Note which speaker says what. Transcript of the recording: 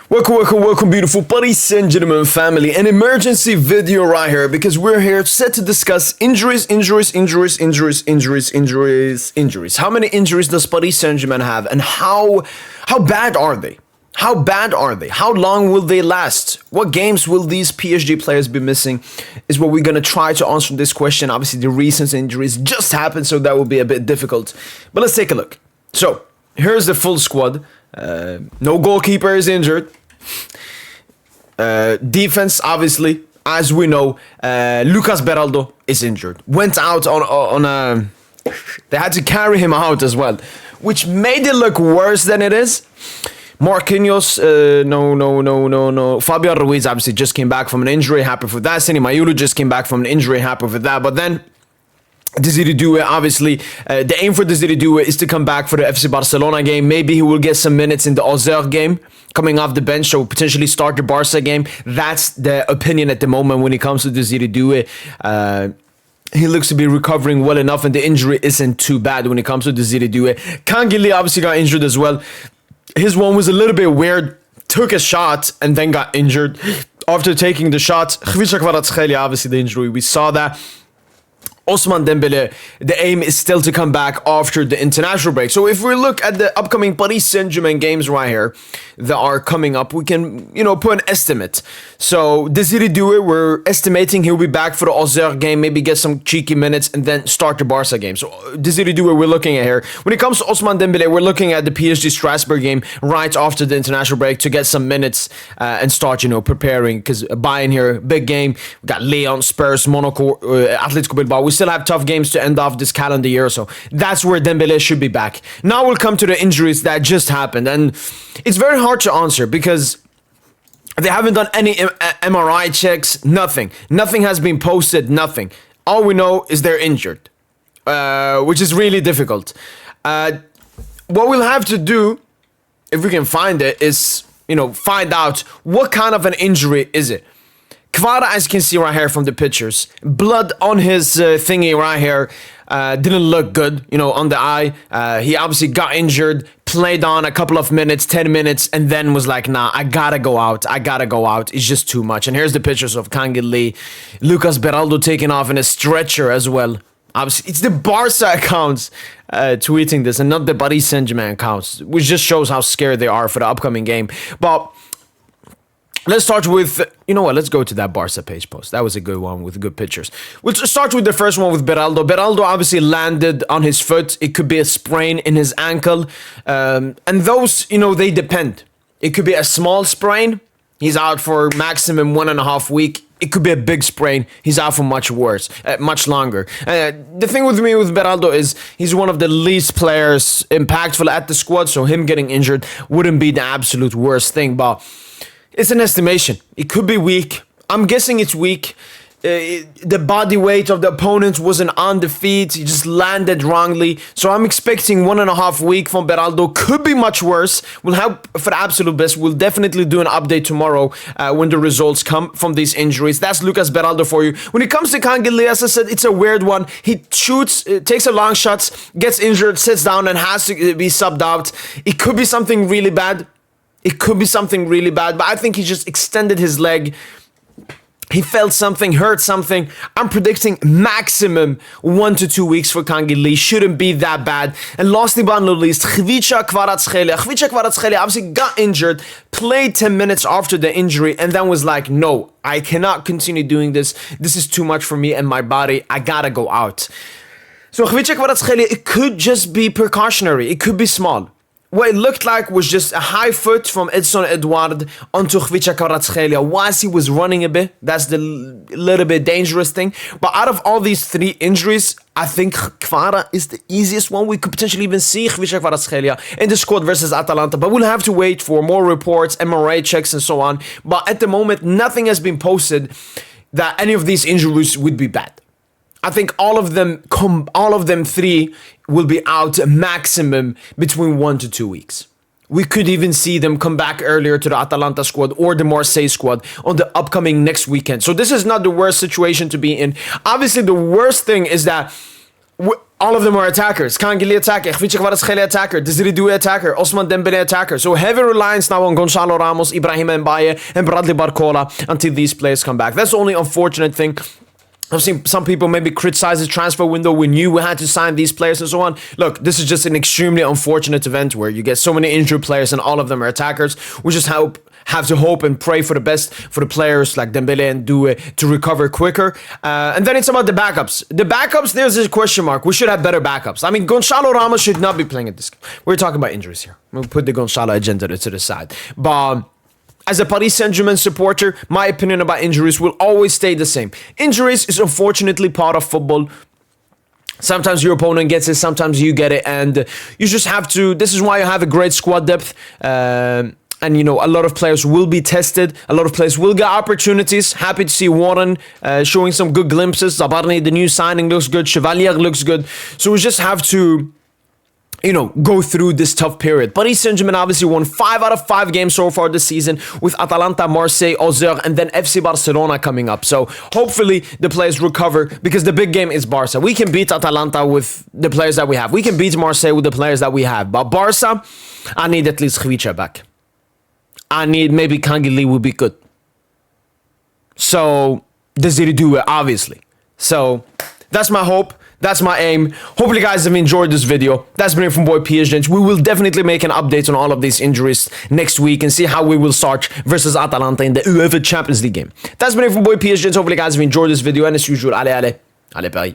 Speaker 1: Welcome, beautiful Paris Saint-Germain family. An emergency video right here because we're here set to discuss injuries. How many injuries does Paris Saint-Germain have, and how bad are they? How bad are they? How long will they last? What games will these PSG players be missing? Is what we're gonna try to answer this question. Obviously, the recent injuries just happened, so that will be a bit difficult. But let's take a look. So here's the full squad. No goalkeeper is injured. Defense, obviously, as we know, Lucas Beraldo is injured. Went out on a... They had to carry him out as well, which made it look worse than it is. Marquinhos, no. Fabian Ruiz obviously just came back from an injury, happy for that. Sini Mayulu just came back from an injury, happy for that. But then Desiree Doué, obviously, the aim for Desiree Doué is to come back for the FC Barcelona game. Maybe he will get some minutes in the Auxerre game, coming off the bench, so potentially start the Barca game. That's the opinion at the moment when it comes to Desiree Doué. He looks to be recovering well enough, and the injury isn't too bad when it comes to Desiree Doué. Kang In Lee obviously got injured as well. His one was a little bit weird. Took a shot and then got injured after taking the shot. Kvicha Kvaratskhelia, obviously the injury, we saw that. Ousmane Dembele, the aim is still to come back after the international break. So if we look at the upcoming Paris Saint-Germain games right here that are coming up, we can, put an estimate. So Desiree Doué, we're estimating he'll be back for the Auxerre game, maybe get some cheeky minutes and then start the Barca game. So Desiree Doué, we're looking at here. When it comes to Ousmane Dembele, we're looking at the PSG Strasbourg game right after the international break to get some minutes and start, preparing, because Bayern here, big game. We got Lyon, Spurs, Monaco, Atletico Bilbao. We still have tough games to end off this calendar year, so that's where Dembele should be back. Now we'll come to the injuries that just happened, and it's very hard to answer because they haven't done any MRI checks, nothing has been posted, nothing. All we know is they're injured, which is really difficult. What we'll have to do, if we can find it, is find out what kind of an injury is it. Kvara, as you can see right here from the pictures, blood on his thingy right here, didn't look good, on the eye. He obviously got injured, played on a couple of minutes, 10 minutes, and then was like, nah, I gotta go out. It's just too much. And here's the pictures of Kang In Lee, Lucas Beraldo taken off in a stretcher as well. Obviously, it's the Barca accounts tweeting this and not the Paris Saint-Germain accounts, which just shows how scared they are for the upcoming game. But let's start with, let's go to that Barca page post. That was a good one with good pictures. We'll start with the first one with Beraldo. Beraldo obviously landed on his foot. It could be a sprain in his ankle. And those, they depend. It could be a small sprain. He's out for maximum 1.5 weeks. It could be a big sprain. He's out for much longer. The thing with me with Beraldo is he's one of the least players impactful at the squad. So him getting injured wouldn't be the absolute worst thing. But it's an estimation. It could be weak. I'm guessing it's weak. The body weight of the opponent wasn't on the feet. He just landed wrongly. So I'm expecting 1.5 weeks from Beraldo. Could be much worse. We'll have for the absolute best. We'll definitely do an update tomorrow when the results come from these injuries. That's Lucas Beraldo for you. When it comes to Kang In Lee, as I said, it's a weird one. He shoots, takes a long shots, gets injured, sits down, and has to be subbed out. It could be something really bad. But I think he just extended his leg. He felt something, hurt something. I'm predicting maximum 1 to 2 weeks for Kang In Lee. Shouldn't be that bad. And lastly but not least, Kvicha Kvaratskhelia. Kvicha Kvaratskhelia obviously got injured, played 10 minutes after the injury, and then was like, no, I cannot continue doing this. This is too much for me and my body. I gotta go out. So Kvicha Kvaratskhelia, it could just be precautionary. It could be small. What it looked like was just a high foot from Edson Edouard onto Kvicha Kvaratskhelia whilst he was running a bit. That's the little bit dangerous thing. But out of all these 3 injuries, I think Kvara is the easiest one. We could potentially even see Kvicha Kvaratskhelia in the squad versus Atalanta. But we'll have to wait for more reports, MRI checks, and so on. But at the moment, nothing has been posted that any of these injuries would be bad. I think all of them 3 will be out maximum between 1 to 2 weeks. We could even see them come back earlier to the Atalanta squad or the Marseille squad on the upcoming next weekend. So this is not the worst situation to be in. Obviously, the worst thing is that All of them are attackers. Kang In Lee attacker, Kvicha Kvaratskhelia attacker, Doue attacker, Ousmane Dembele attacker. So heavy reliance now on Gonzalo Ramos, Ibrahim Mbaye, and Bradley Barcola until these players come back. That's the only unfortunate thing. I've seen some people maybe criticize the transfer window. We knew we had to sign these players and so on. Look, this is just an extremely unfortunate event where you get so many injured players and all of them are attackers. We just have to hope and pray for the best for the players like Dembele and Doue to recover quicker. And then it's about the backups. The backups, there's a question mark. We should have better backups. I mean, Gonzalo Ramos should not be playing at this. We're talking about injuries here. We'll put the Gonzalo agenda to the side. But as a Paris Saint-Germain supporter, my opinion about injuries will always stay the same. Injuries is unfortunately part of football. Sometimes your opponent gets it, sometimes you get it, and you just have to. This is why you have a great squad depth. And, you know, a lot of players will be tested. A lot of players will get opportunities. Happy to see Warren showing some good glimpses. Zabarni, the new signing, looks good. Chevalier looks good. So we just have to, you know, go through this tough period. Paris Saint-Germain obviously won 5 out of 5 games so far this season with Atalanta, Marseille, Auxerre, and then FC Barcelona coming up. So hopefully the players recover because the big game is Barca. We can beat Atalanta with the players that we have. We can beat Marseille with the players that we have. But Barca, I need at least Kvicha back. I need maybe Kang In Lee would be good. So, Doue, obviously. So, that's my hope. That's my aim. Hopefully, you guys have enjoyed this video. That's been it from boy PSG. We will definitely make an update on all of these injuries next week and see how we will start versus Atalanta in the UEFA Champions League game. That's been it from boy PSG. Hopefully, you guys have enjoyed this video. And as usual, allez, Paris.